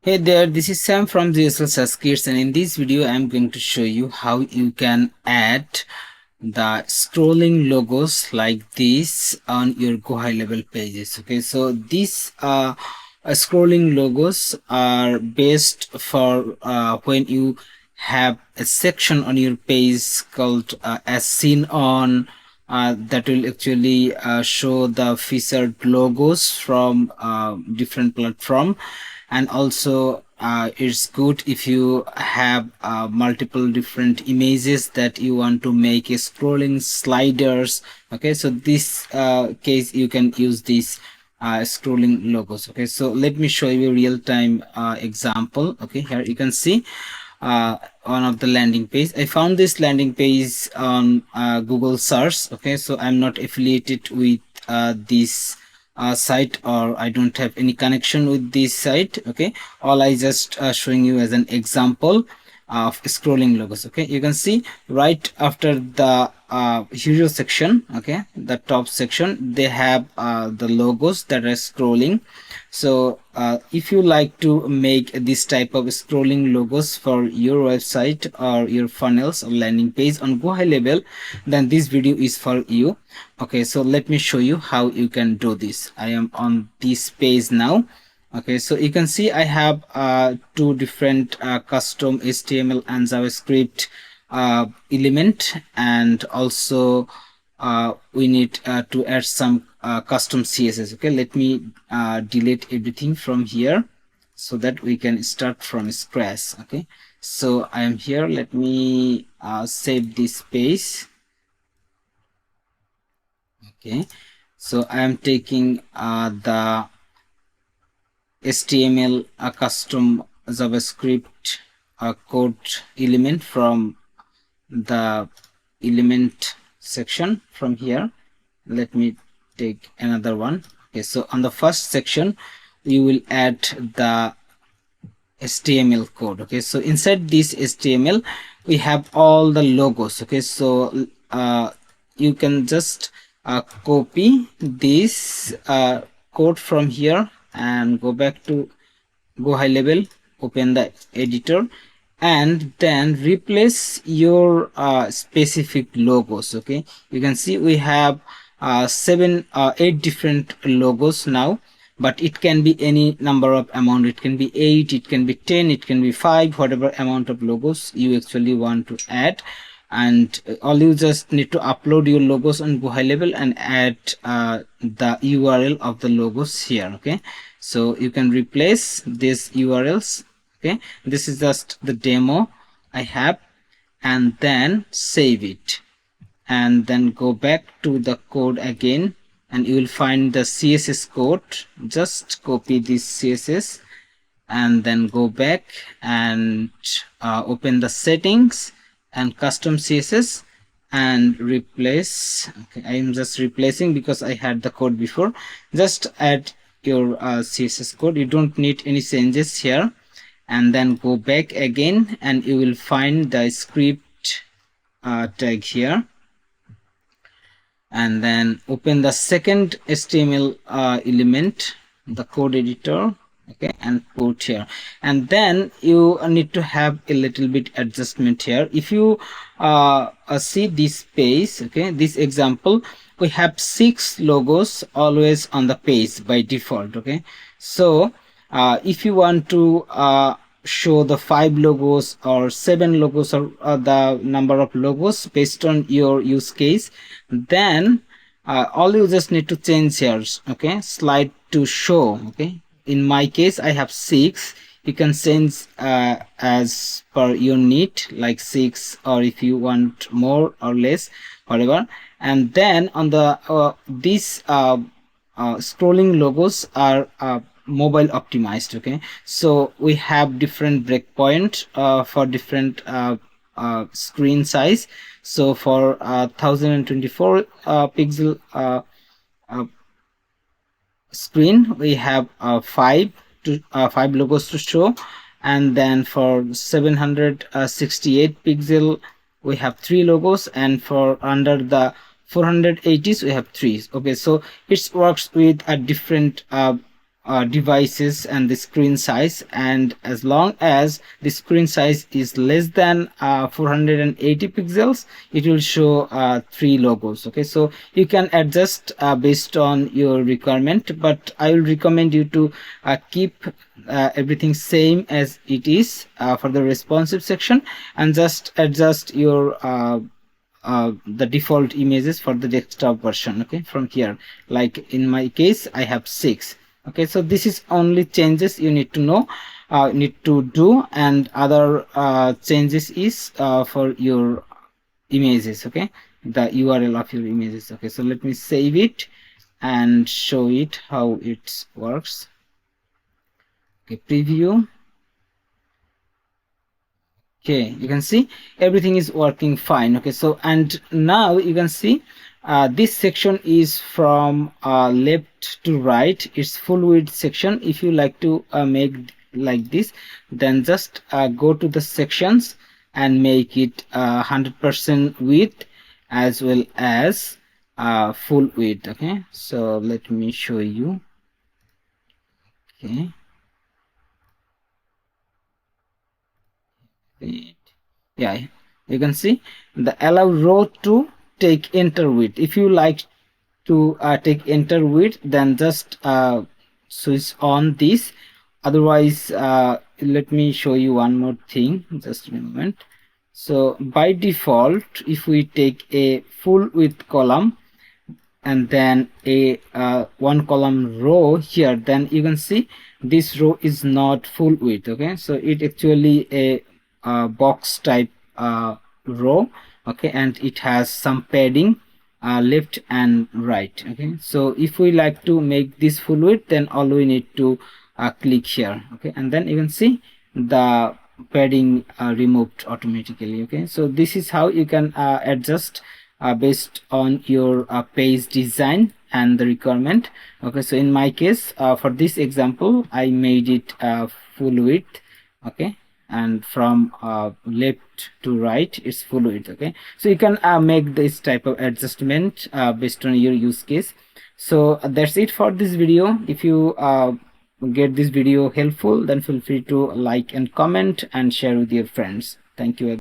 Hey there, this is Sam from GHLSaaskits, and in this video I'm going to show you how you can add the scrolling logos like this on your GoHighLevel pages. Okay, so these scrolling logos are best for when you have a section on your page called as seen on, that will actually show the featured logos from different platform. And also it's good if you have multiple different images that you want to make a scrolling sliders. Okay, so this case you can use these scrolling logos. Okay, so let me show you a real-time example. Okay, here you can see one of the landing page. I found this landing page on Google search. Okay, so I'm not affiliated with this site, or I don't have any connection with this site. Okay, all I just showing you as an example of scrolling logos. Okay, you can see right after the hero section, okay, the top section, they have the logos that are scrolling. So if you like to make this type of scrolling logos for your website or your funnels or landing page on GoHighLevel, then this video is for you. Okay, so let me show you how you can do this. I am on this page now. Okay, so you can see I have two different custom HTML and JavaScript element, and also we need to add some custom CSS. Okay, let me delete everything from here so that we can start from scratch. Okay, so I am here. Let me save this page. Okay, so I am taking the HTML custom JavaScript code element from the element section from here. Let me take another one. Okay, so on the first section you will add the HTML code. Okay, so inside this HTML we have all the logos. Okay, so you can just copy this code from here and go back to GoHighLevel, open the editor, and then replace your specific logos. Okay, you can see we have 8 different logos now, but it can be any number of amount. It can be 8, it can be 10, it can be 5, whatever amount of logos you actually want to add. And all you just need to upload your logos on GoHighLevel and add the URL of the logos here. Okay, so you can replace these URLs. Okay, this is just the demo I have, and then save it, and then go back to the code again, and you will find the CSS code. Just copy this CSS and then go back and open the settings and custom CSS and replace. Okay, I am just replacing because I had the code before. Just add your CSS code. You don't need any changes here, and then go back again and you will find the script tag here, and then open the second HTML element, the code editor. Okay, and put here, and then you need to have a little bit adjustment here. If you see this page, okay, this example, we have 6 logos always on the page by default. Okay, so if you want to show the 5 logos or 7 logos, or the number of logos based on your use case, then all you just need to change here. Okay, slide to show. Okay, in my case I have 6. You can change as per your need, like 6, or if you want more or less, whatever. And then on the these scrolling logos are mobile optimized. Okay, so we have different breakpoint for different screen size. So for 1024 pixel screen, we have 5 logos to show, and then for 768 pixel we have 3 logos, and for under the 480s we have 3. Okay, so it works with a different devices and the screen size, and as long as the screen size is less than 480 pixels, it will show 3 logos. Okay, so you can adjust based on your requirement, but I will recommend you to keep everything same as it is for the responsive section, and just adjust your the default images for the desktop version. Okay, from here, like in my case I have 6. Okay, so this is only changes you need to know, need to do, and other changes is for your images. Okay, the URL of your images. Okay, so let me save it and show it how it works. Okay, preview. Okay, you can see everything is working fine. Okay, so and now you can see this section is from left to right. It's full width section. If you like to make like this, then just go to the sections and make it 100% width as well as full width. Okay, so let me show you. Okay, yeah, you can see the allow row to take enter width. If you like to take enter width, then just switch on this. Otherwise, let me show you one more thing, just a moment. So by default, if we take a full width column and then a one column row here, then you can see this row is not full width. Okay, so it actually a box type row. Okay, and it has some padding left and right. Okay, so if we like to make this full width, then all we need to click here. Okay, and then you can see the padding removed automatically. Okay, so this is how you can adjust based on your page design and the requirement. Okay, so in my case, for this example, I made it full width. Okay, and from left to right it's full width. Okay, so you can make this type of adjustment based on your use case. So that's it for this video. If you get this video helpful, then feel free to like and comment and share with your friends. Thank you again.